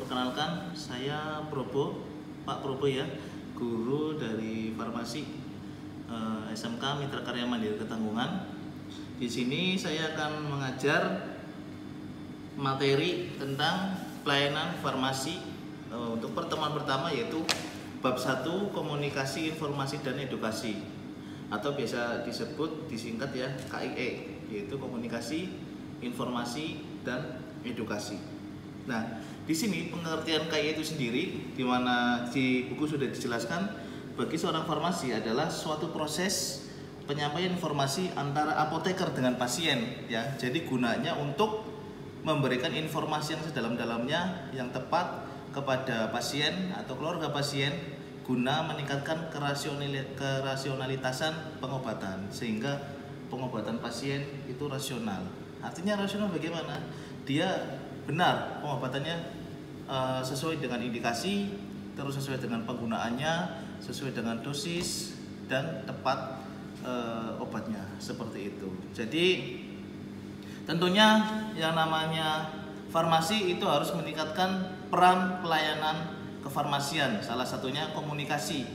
Perkenalkan, saya Probo, Pak Probo ya, guru dari farmasi SMK Mitra Karya Mandiri Ketanggungan. Di sini saya akan mengajar materi tentang pelayanan farmasi untuk pertemuan pertama, yaitu bab 1 komunikasi, informasi dan edukasi, atau biasa disebut disingkat ya KIE, yaitu komunikasi, informasi dan edukasi. Nah, di sini pengertian KIE itu sendiri, di mana di buku sudah dijelaskan, bagi seorang farmasi adalah suatu proses penyampaian informasi antara apoteker dengan pasien ya. Jadi gunanya untuk memberikan informasi yang sedalam-dalamnya yang tepat kepada pasien atau keluarga pasien, guna meningkatkan kerasionalitasan pengobatan sehingga pengobatan pasien itu rasional. Artinya rasional bagaimana? Dia benar pengobatannya sesuai dengan indikasi, terus sesuai dengan penggunaannya, sesuai dengan dosis dan tepat obatnya, seperti itu. Jadi tentunya yang namanya farmasi itu harus meningkatkan peran pelayanan kefarmasian, salah satunya komunikasi.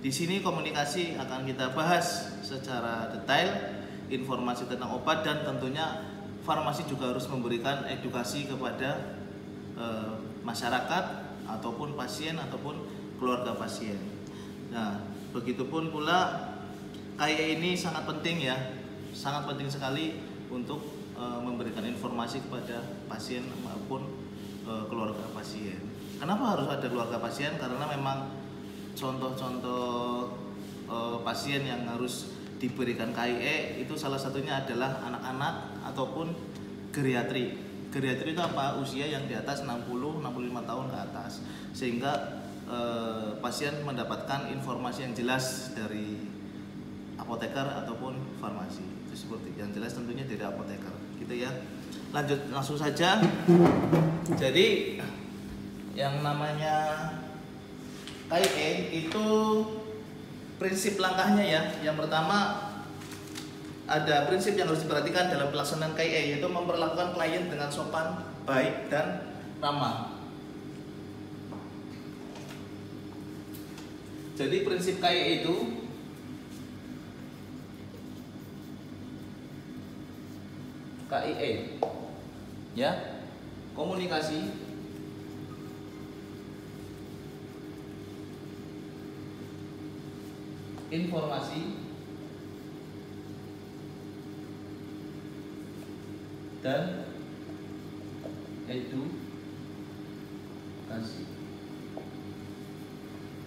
Di sini komunikasi akan kita bahas secara detail, informasi tentang obat, dan tentunya farmasi juga harus memberikan edukasi kepada masyarakat ataupun pasien ataupun keluarga pasien. Nah, begitupun pula KIE ini sangat penting ya, sangat penting sekali untuk memberikan informasi kepada pasien maupun keluarga pasien. Kenapa harus ada keluarga pasien? Karena memang contoh-contoh pasien yang harus diberikan KIE itu salah satunya adalah anak-anak ataupun geriatri. Geriatri itu apa? Usia yang di atas 60-65 tahun ke atas, sehingga pasien mendapatkan informasi yang jelas dari apoteker ataupun farmasi. Itu seperti yang jelas tentunya dari apoteker, gitu ya. Lanjut langsung saja. Jadi yang namanya KIE itu prinsip langkahnya ya. Yang pertama, ada prinsip yang harus diperhatikan dalam pelaksanaan KIE, yaitu memperlakukan klien dengan sopan, baik, dan ramah. Jadi prinsip KIE itu KIE ya, komunikasi, informasi, dan edukasi.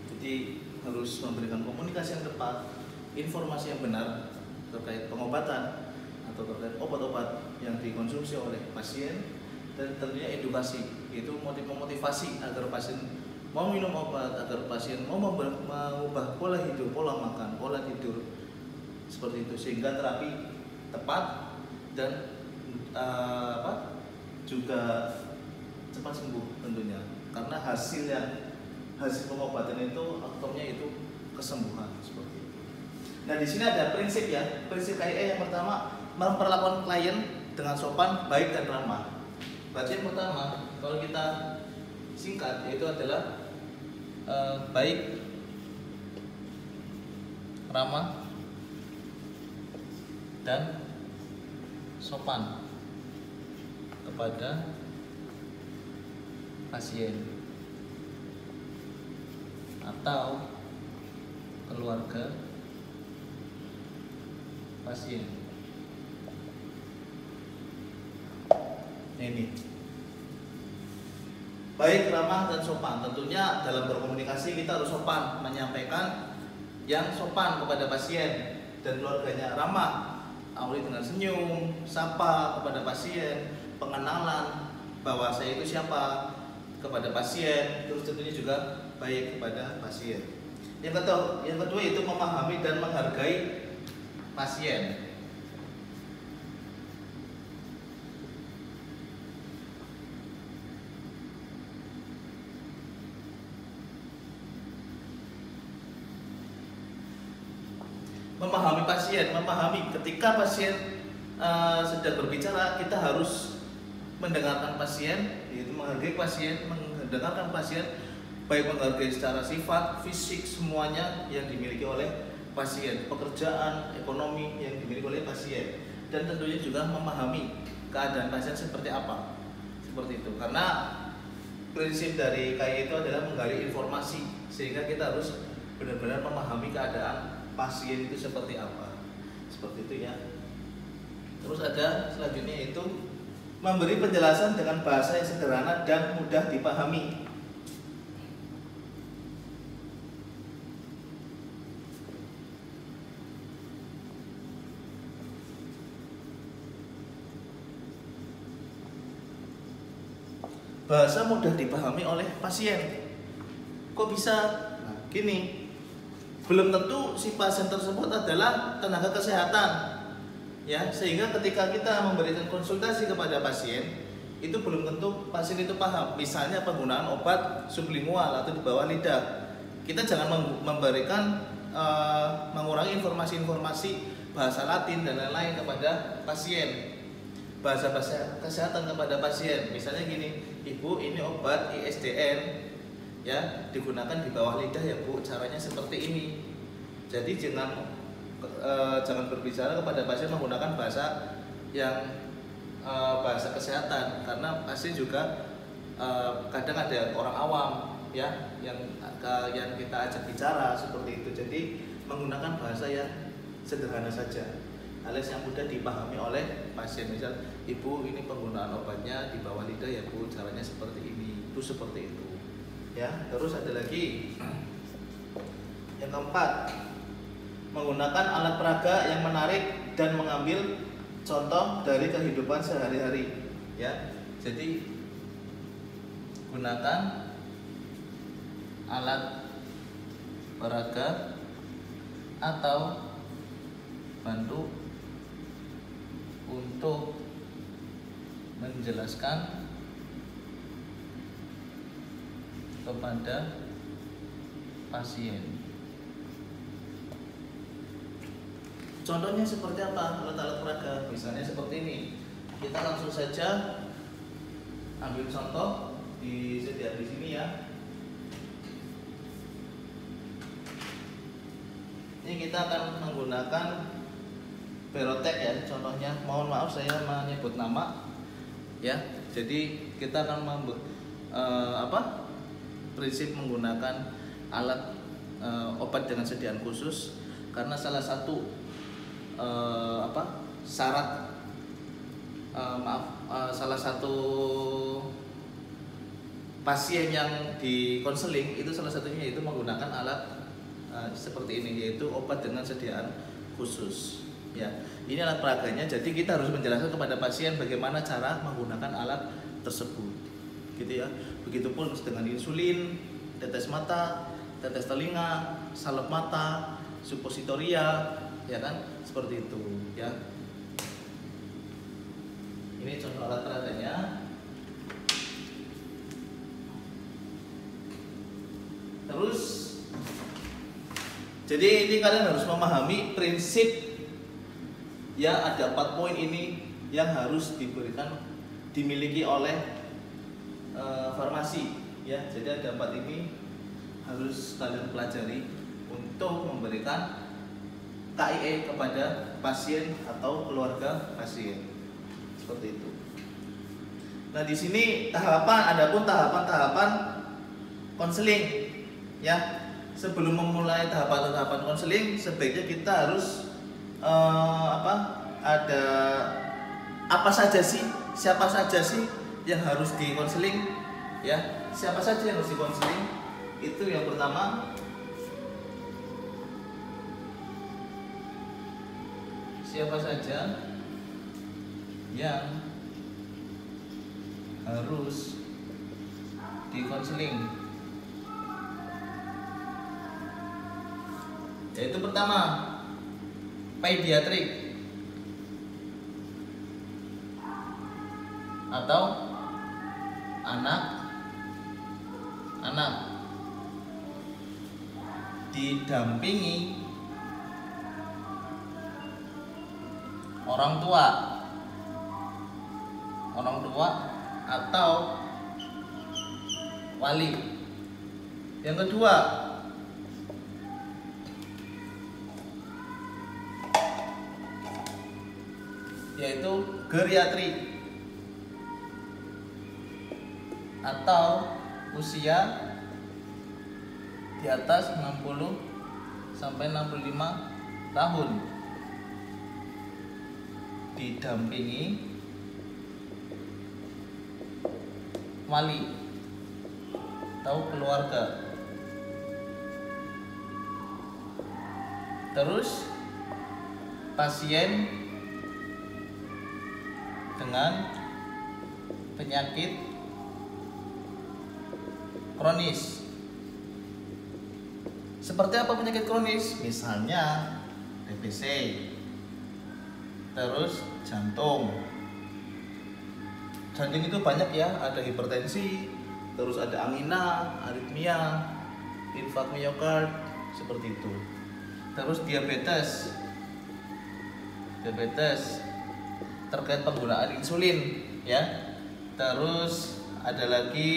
Jadi harus memberikan komunikasi yang tepat, informasi yang benar terkait pengobatan atau terkait obat-obat yang dikonsumsi oleh pasien, dan tentunya edukasi, yaitu memotivasi agar pasien mau minum obat, agar pasien mau mengubah pola hidup, pola makan, pola tidur, seperti itu, sehingga terapi tepat dan juga cepat sembuh tentunya, karena hasil pengobatan itu faktornya itu kesembuhan, seperti itu. Nah, di sini ada prinsip ya, prinsip KIE yang pertama, memperlakukan klien dengan sopan, baik, dan ramah. Berarti yang pertama, kalau kita singkat, yaitu adalah baik, ramah, dan sopan kepada pasien atau keluarga pasien. Ini baik, ramah, dan sopan. Tentunya dalam berkomunikasi kita harus sopan, menyampaikan yang sopan kepada pasien dan keluarganya. Ramah, awali dengan senyum, sapa kepada pasien, pengenalan bahwa saya itu siapa kepada pasien, terus tentunya juga baik kepada pasien. Yang kedua itu memahami dan menghargai pasien. Memahami ketika pasien sedang berbicara, kita harus mendengarkan pasien, yaitu menghargai pasien, mendengarkan pasien, baik menghargai secara sifat, fisik, semuanya yang dimiliki oleh pasien, pekerjaan, ekonomi yang dimiliki oleh pasien, dan tentunya juga memahami keadaan pasien seperti apa, seperti itu. Karena prinsip dari KI itu adalah menggali informasi, sehingga kita harus benar-benar memahami keadaan pasien itu seperti apa, seperti itu ya. Terus ada selanjutnya yaitu memberi penjelasan dengan bahasa yang sederhana dan mudah dipahami. Bahasa mudah dipahami oleh pasien. Kok bisa? Nah, gini, belum tentu si pasien tersebut adalah tenaga kesehatan, ya, sehingga ketika kita memberikan konsultasi kepada pasien, itu belum tentu pasien itu paham. Misalnya penggunaan obat sublingual atau di bawah lidah, kita jangan memberikan mengurangi informasi-informasi bahasa Latin dan lain-lain kepada pasien, bahasa kesehatan kepada pasien. Misalnya gini, Ibu, ini obat ISDN, ya, digunakan di bawah lidah ya Bu, caranya seperti ini. Jadi jangan berbicara kepada pasien menggunakan bahasa yang bahasa kesehatan, karena pasien juga kadang ada orang awam, ya, yang kita ajak bicara seperti itu. Jadi menggunakan bahasa yang sederhana saja, alias yang mudah dipahami oleh pasien. Misal, Ibu, ini penggunaan obatnya di bawah lidah ya Bu, caranya seperti ini, itu seperti itu, ya. Terus ada lagi yang keempat, menggunakan alat peraga yang menarik dan mengambil contoh dari kehidupan sehari-hari, ya. Jadi gunakan alat peraga atau bantu untuk menjelaskan kepada pasien. Contohnya seperti apa alat-alat peraga? Misalnya seperti ini. Kita langsung saja ambil contoh disediakan di sini ya. Ini kita akan menggunakan Berotek ya, contohnya. Mohon maaf saya menyebut nama, ya. Jadi kita akan prinsip menggunakan alat obat dengan sediaan khusus, karena salah satu salah satu pasien yang di konseling itu salah satunya yaitu menggunakan alat seperti ini, yaitu obat dengan sediaan khusus, ya. Ini alat peraganya, jadi kita harus menjelaskan kepada pasien bagaimana cara menggunakan alat tersebut, gitu ya. Begitupun dengan insulin, tetes mata, tetes telinga, salep mata, supositoria, ya kan, seperti itu, ya. Ini contoh alat peraganya. Terus, jadi ini kalian harus memahami prinsip, ya. Ada 4 poin ini yang harus dimiliki oleh farmasi, ya. Jadi ada 4 ini harus kalian pelajari untuk memberikan KIE kepada pasien atau keluarga pasien, seperti itu. Nah, di sini adapun tahapan-tahapan konseling, ya. Sebelum memulai tahapan-tahapan konseling, sebaiknya kita harus ada apa saja sih, siapa saja sih yang harus dikonseling, ya. Siapa saja yang harus dikonseling? Itu yang pertama, siapa saja yang harus dikonseling? Yaitu pertama, pediatrik atau anak didampingi orang tua atau wali. Yang kedua, yaitu geriatri atau usia di atas 60 sampai 65 tahun, didampingi wali atau keluarga. Terus pasien dengan penyakit kronis. Seperti apa penyakit kronis? Misalnya TBC, terus jantung. Jantung itu banyak ya, ada hipertensi, terus ada angina, aritmia, infark miokard, seperti itu. Terus diabetes terkait penggunaan insulin ya. Terus ada lagi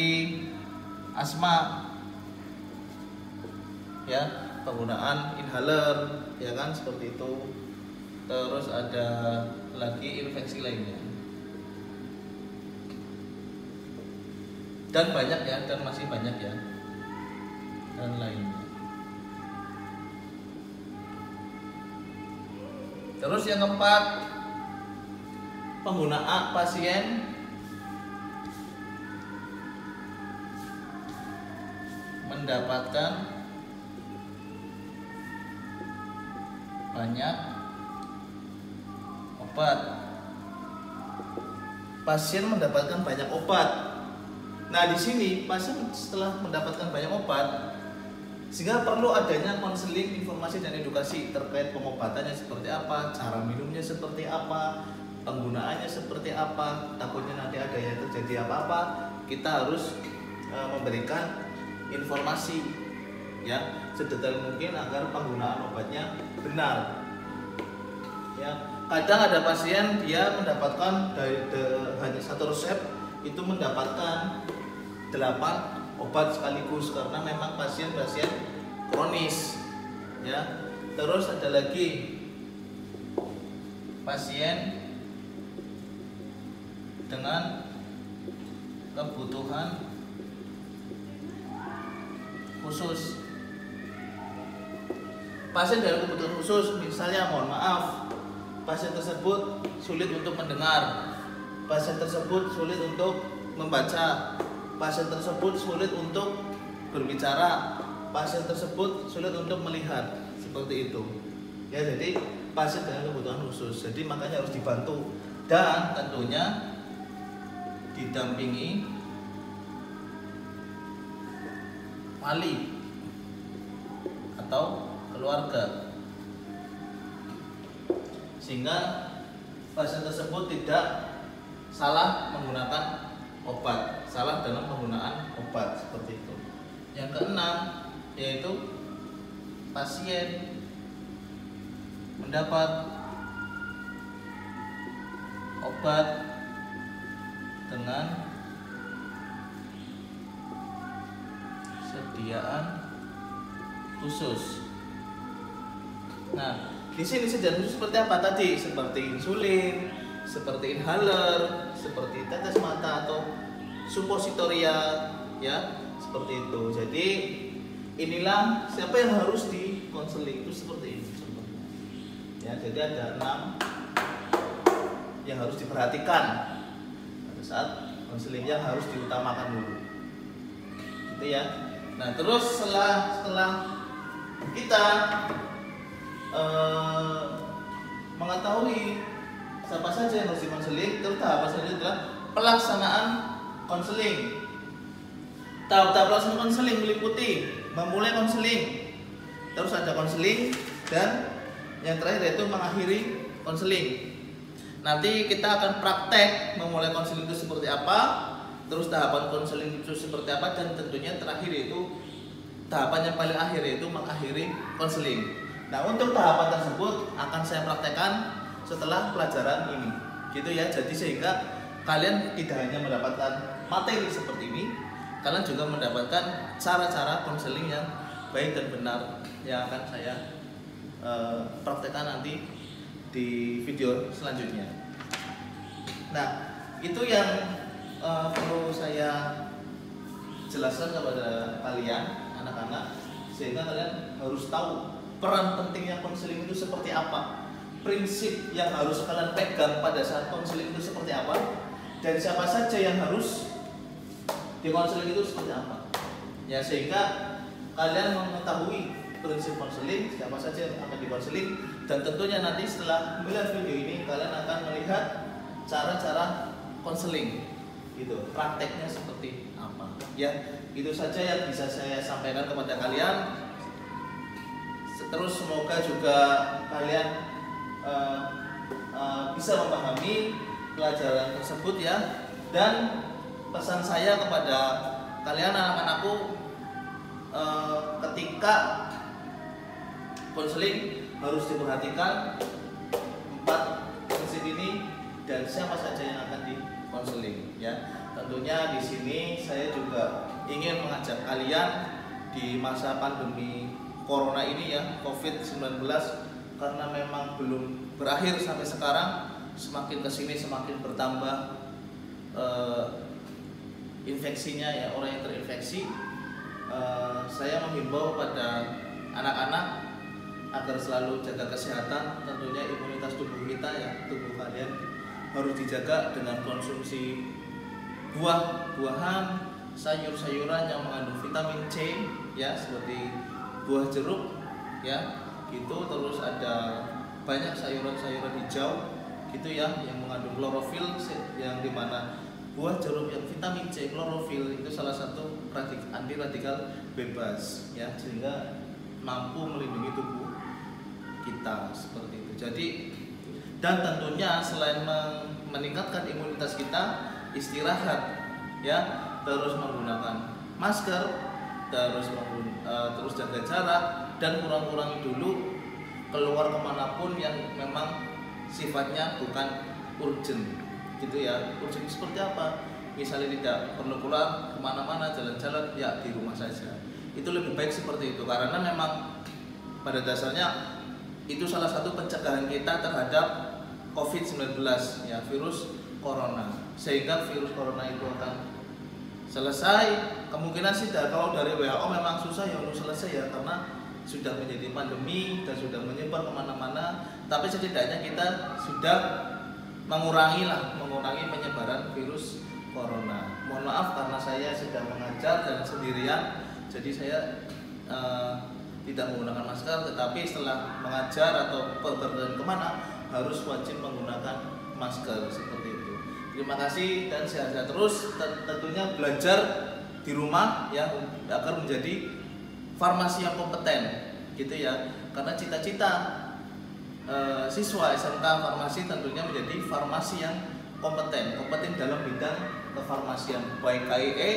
asma ya, penggunaan inhaler ya kan, seperti itu. Terus ada lagi infeksi lainnya dan banyak ya, dan masih banyak ya, dan lainnya. Terus yang keempat, penggunaan pasien mendapatkan banyak obat. Pasien mendapatkan banyak obat. Nah, di sini pasien setelah mendapatkan banyak obat, sehingga perlu adanya konseling, informasi dan edukasi terkait pengobatannya seperti apa, cara minumnya seperti apa, penggunaannya seperti apa. Takutnya nanti ada yang terjadi apa-apa, kita harus memberikan informasi ya sedetail mungkin agar penggunaan obatnya benar. Ya, kadang ada pasien dia mendapatkan hanya satu resep itu mendapatkan 8 obat sekaligus karena memang pasien kronis ya. Terus ada lagi pasien dengan kebutuhan khusus. Pasien dengan kebutuhan khusus, misalnya mohon maaf, pasien tersebut sulit untuk mendengar, pasien tersebut sulit untuk membaca, pasien tersebut sulit untuk berbicara, pasien tersebut sulit untuk melihat, seperti itu ya. Jadi pasien dengan kebutuhan khusus, jadi makanya harus dibantu dan tentunya didampingi wali atau keluarga, sehingga pasien tersebut tidak salah menggunakan obat, salah dalam penggunaan obat, seperti itu. Yang keenam, yaitu pasien mendapat obat dengan sediaan khusus. Nah, di sini sediaan khusus seperti apa tadi? Seperti insulin, seperti inhaler, seperti tetes mata atau suppositoria ya, seperti itu. Jadi inilah siapa yang harus dikonseling itu seperti ini ya. Jadi ada 6 yang harus diperhatikan pada saat konseling yang harus diutamakan dulu gitu ya. Nah, terus setelah kita mengetahui siapa saja yang harus dikonseling, terus tahap selanjutnya adalah pelaksanaan konseling. Tahap-tahap pelaksanaan konseling meliputi memulai konseling, terus ada konseling, dan yang terakhir yaitu mengakhiri konseling. Nanti kita akan praktek memulai konseling itu seperti apa, terus tahapan konseling itu seperti apa, dan tentunya terakhir itu tahapan yang paling akhir yaitu mengakhiri konseling. Nah, untuk tahapan tersebut akan saya praktekkan setelah pelajaran ini gitu ya. Jadi sehingga kalian tidak hanya mendapatkan materi seperti ini, kalian juga mendapatkan cara-cara konseling yang baik dan benar yang akan saya praktekkan nanti di video selanjutnya. Nah, itu yang perlu saya jelaskan kepada kalian anak-anak, sehingga kalian harus tahu peran pentingnya konseling itu seperti apa, prinsip yang harus kalian pegang pada saat konseling itu seperti apa, dan siapa saja yang harus di konseling itu seperti apa. Ya, sehingga kalian mengetahui prinsip konseling, siapa saja yang akan di konseling, dan tentunya nanti setelah melihat video ini kalian akan melihat cara-cara konseling gitu, prakteknya seperti apa. Ya, itu saja yang bisa saya sampaikan kepada kalian. Terus semoga juga kalian bisa memahami pelajaran tersebut ya. Dan pesan saya kepada kalian anak-anakku, ketika konseling harus diperhatikan 4 prinsip ini dan siapa saja yang akan dikonseling ya. Tentunya di sini saya juga ingin mengajak kalian di masa pandemi Corona ini ya, COVID-19, karena memang belum berakhir sampai sekarang, semakin kesini semakin bertambah infeksinya ya, orang yang terinfeksi. Saya menghimbau pada anak-anak agar selalu jaga kesehatan. Tentunya imunitas tubuh kita ya, tubuh kalian harus dijaga dengan konsumsi buah-buahan, sayur-sayuran yang mengandung vitamin C ya, seperti buah jeruk ya gitu. Terus ada banyak sayuran-sayuran hijau gitu ya yang mengandung klorofil, yang dimana buah jeruk yang vitamin C, klorofil itu salah satu anti radikal bebas ya, sehingga mampu melindungi tubuh kita seperti itu. Jadi, dan tentunya selain meningkatkan imunitas kita, istirahat ya, terus menggunakan masker, terus jaga jarak, dan kurangi dulu keluar kemanapun yang memang sifatnya bukan urgent gitu ya. Urgent seperti apa? Misalnya tidak perlu keluar kemana-mana, jalan-jalan ya di rumah saja. Itu lebih baik seperti itu, karena memang pada dasarnya itu salah satu pencegahan kita terhadap COVID-19 ya, virus corona. Sehingga virus corona itu akan selesai. Kemungkinan sih kalau dari WHO memang susah ya untuk selesai ya, karena sudah menjadi pandemi dan sudah menyebar kemana-mana. Tapi setidaknya kita sudah mengurangi penyebaran virus corona. Mohon maaf karena saya sedang mengajar dan sendirian, jadi saya tidak menggunakan masker. Tetapi setelah mengajar atau perjalanan kemana harus wajib menggunakan masker seperti itu. Terima kasih dan sehat-sehat terus. Tentunya belajar di rumah ya agar menjadi farmasi yang kompeten gitu ya, karena cita-cita siswa SMK farmasi tentunya menjadi farmasi yang kompeten dalam bidang kefarmasian, baik KIE,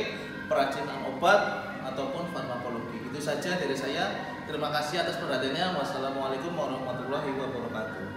peracinan obat ataupun farmakologi. Itu saja dari saya. Terima kasih atas perhatiannya. Wassalamualaikum warahmatullahi wabarakatuh.